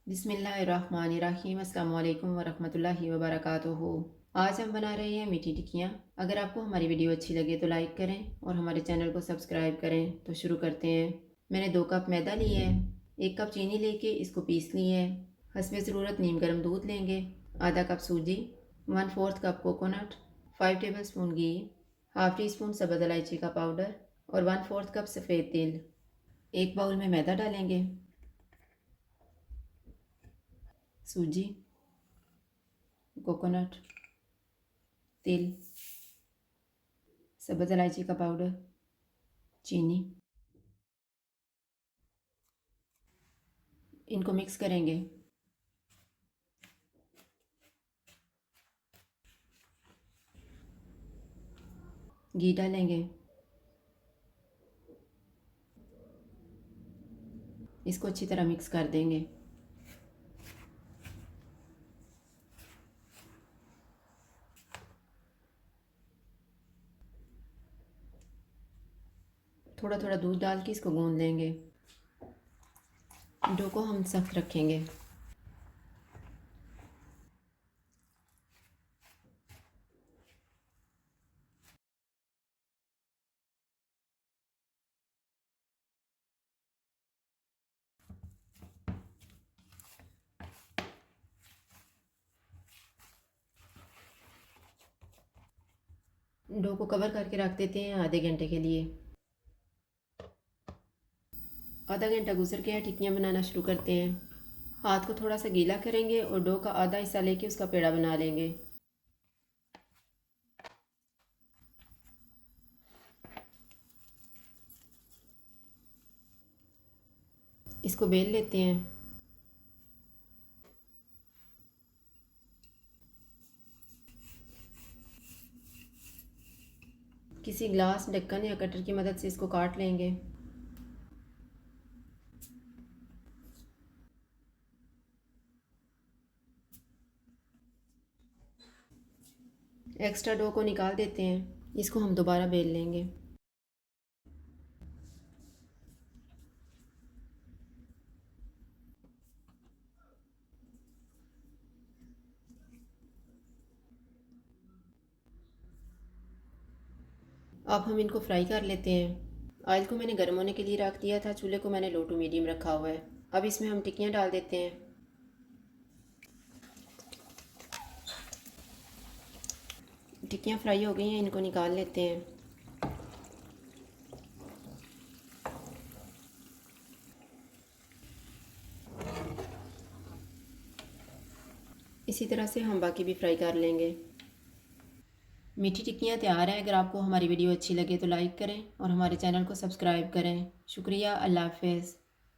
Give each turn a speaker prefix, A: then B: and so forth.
A: बिस्मिल्लाहिर्रहमानिर्रहीम अस्सलाम वालेकुम वरहमतुल्लाहि वबरकातुहू। आज हम बना रहे हैं मीठी टिक्कियाँ। अगर आपको हमारी वीडियो अच्छी लगे तो लाइक करें और हमारे चैनल को सब्सक्राइब करें। तो शुरू करते हैं। मैंने 2 कप मैदा लिए है, 1 कप चीनी लेके इसको पीस लिए है। हस्बे ज़रूरत नीम गर्म दूध लेंगे, आधा कप सूजी, 1/4 कप कोकोनट, 5 टेबल स्पून घी, हाफ टी स्पून सब्ज़ इलायची का पाउडर और 1/4 कप सफ़ेद तिल। एक बाउल में मैदा डालेंगे, सूजी, कोकोनट, तिल, सब्ज़ इलायची का पाउडर, चीनी, इनको मिक्स करेंगे। घी डालेंगे, इसको अच्छी तरह मिक्स कर देंगे। थोड़ा थोड़ा दूध डाल के इसको गूंद लेंगे। डो को हम सख्त रखेंगे। डो को कवर करके रख देते हैं आधे घंटे के लिए। आधा घंटा गुजर गया, टिक्कियाँ बनाना शुरू करते हैं। हाथ को थोड़ा सा गीला करेंगे और डो का आधा हिस्सा लेके उसका पेड़ा बना लेंगे। इसको बेल लेते हैं। किसी ग्लास, ढक्कन या कटर की मदद से इसको काट लेंगे। एक्स्ट्रा डो को निकाल देते हैं। इसको हम दोबारा बेल लेंगे। अब हम इनको फ्राई कर लेते हैं। ऑयल को मैंने गर्म होने के लिए रख दिया था, चूल्हे को मैंने लो टू मीडियम रखा हुआ है। अब इसमें हम टिक्कियाँ डाल देते हैं। टिक्कियाँ फ्राई हो गई हैं, इनको निकाल लेते हैं। इसी तरह से हम बाकी भी फ्राई कर लेंगे। मीठी टिक्कियाँ तैयार हैं। अगर आपको हमारी वीडियो अच्छी लगे तो लाइक करें और हमारे चैनल को सब्सक्राइब करें। शुक्रिया। अल्लाह हाफ़िज़।